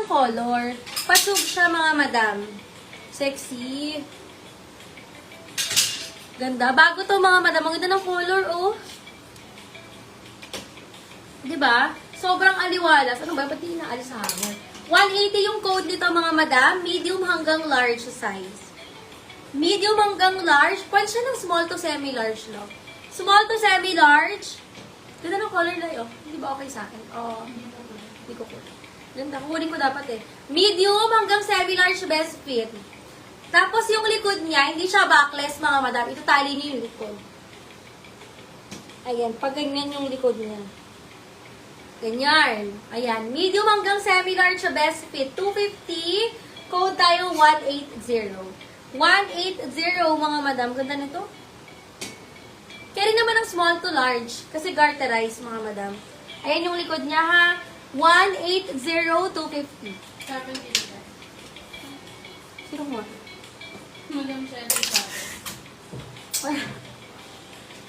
ng color. Pasug siya mga madam. Sexy. Ganda. Bago to mga madam. Ang ganda ng color, oh. Diba? Sobrang aliwalas. Ano ba? Ba't di inaalis sa hangin? 180 yung code nito mga madam. Medium hanggang large size. Medium hanggang large. Pwede siya ng small to semi-large, no? Small to semi-large. Ganda ng color na yun. Hindi ba okay sa akin? Oh, hindi ko kunin. Ganda. Kunin ko dapat eh. Medium hanggang semi-large best fit. Tapos yung likod niya, hindi siya backless mga madam. Ito tali niyo yung likod. Ayan. Pag ganyan yung likod niya. Ganyan. Ayan. Medium hanggang semi-large siya best fit. 250. Code tayo 180. 180 mga madam. Ganda nito. Carry naman ng small to large. Kasi garterized, mga madam. Ayan yung likod niya, ha? 180, 250. Sabi nila. Sino mo? Madam Shelly sabi. Ay,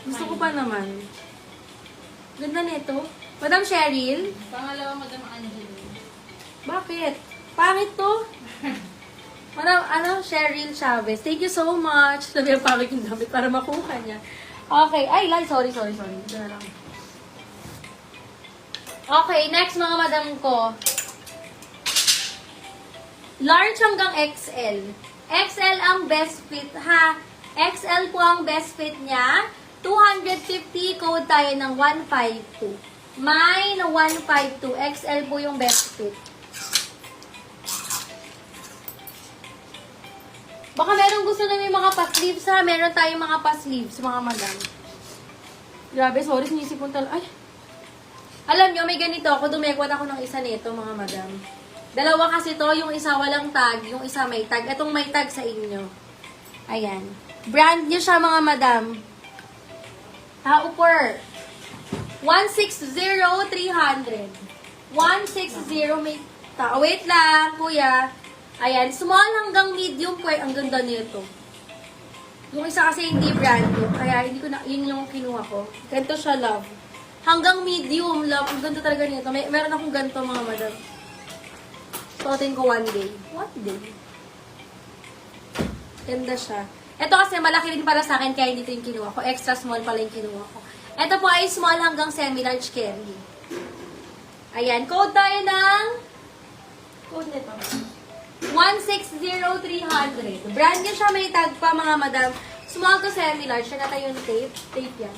gusto ko pa naman. Ganda nito. Madam Cheryl? Pangalawa, Madam Angeline. Bakit? Pangit to. Madam, Cheryl Chavez. Thank you so much. Sabi ang pangit yung damit para makuha niya. Okay. Ay, sorry. Ito na lang. Okay, next mga madam ko. Large hanggang XL. XL ang best fit, ha? XL po ang best fit niya. 250, code tayo ng 152. Mine, 152. XL po yung best fit. Baka meron gusto na may mga pa-sleeves, ha? Meron tayong mga pa-sleeves, mga madam. Grabe, sorry, sinisipon talaga. Ay! Alam nyo, may ganito ako. Dumekwat ako ng isa nito, mga madam. Dalawa kasi to, yung isa walang tag, yung isa may tag. Itong may tag sa inyo. Ayan. Brand nyo siya, mga madam. Upper. 160-300. 160 may tag. Wait lang, kuya. Ayan, small hanggang medium po. Ang ganda nito. Yung isa kasi hindi brand ko. Kaya hindi ko na, yun yung kinuha ko. Ganito siya, love. Hanggang medium, love. Ang ganda talaga nito. Meron akong ganito, mga madam. Suotin ko one day. One day. Ganda siya. Ito kasi malaki rin para sa akin, kaya hindi ito yung kinuha ko. Extra small pala yung kinuha ko. Ito po ay small hanggang semi-large carry. Ayan, code tayo ng... Code nito. 160-300. Brand new siya, may tag pa mga madam. Small to semi-large. Siya nata yung tape. Tape yan.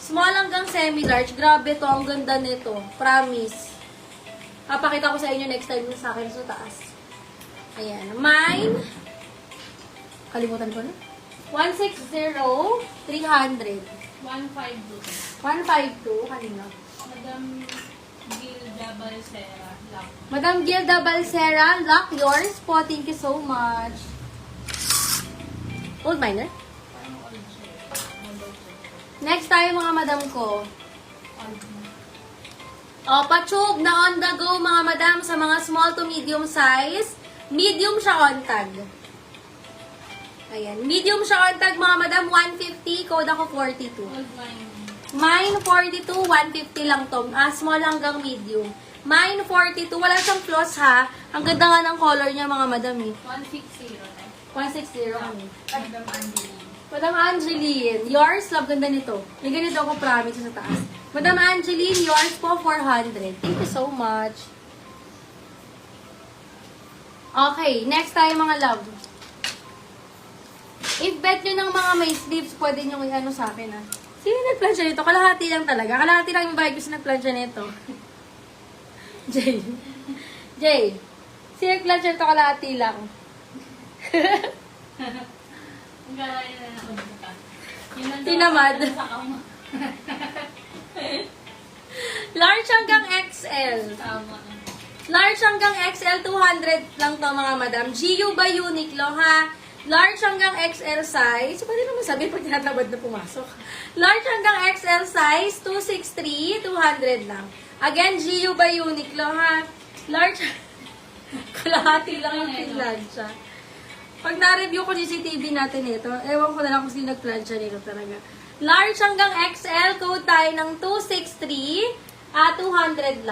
Small hanggang semi-large. Grabe to. Ang ganda nito. Promise. Papakita ko sa inyo next time sa akin sa taas. Ayan. Mine. Kalimutan ko na. 160-300. 152. 152. Kanina. Madam Gilda Balsera. Lock. Madam Gilda Balsera, lock yours po. Thank you so much. Old Miner? Parang old siya. Model siya. Next tayo mga madam ko. Old na. O, patube na on the go mga madam sa mga small to medium size. Medium siya on tag. Ayan. Medium siya on tag mga madam. 150. Code ako 42. Old wine. Mine 42. 150 lang to. Small hanggang medium. Mine 42. Wala siyang floss ha. Ang ganda nga ng color niya mga madam eh. 160. 160. Madam Angeline. Madam Angeline, yours, love, ganda nito. May ganito ako promise sa taas. Madam Angeline, yours po, 400. Thank you so much. Okay, next tayo mga love. If bet nyo ng mga may sleeves, pwede nyo i-ano sa akin ah. Sino nagplansya nito? Kalahati lang talaga. Kalahati lang yung bayad ko sa nagplansya nito. Jay. Jay. Sino nagplansya nito? Kalahati lang. Ang galaya na nakabita. Tinamad. Sa kama. Large hanggang XL. Tama. Large hanggang XL, 200 lang to mga madam. GU by Uniqlo, ha? Large hanggang XL size. Pwede naman sabihin pag tinatabad na pumasok. Large hanggang XL size, 263, 200 lang. Again, GU by Uniqlo, ha? Large, kalahati lang yung pinlansya. Pag na-review ko CCTV natin ito, ewan ko na lang kung sino nag-plansya nito talaga. Large hanggang XL, code tayo ng 263, 200 lang.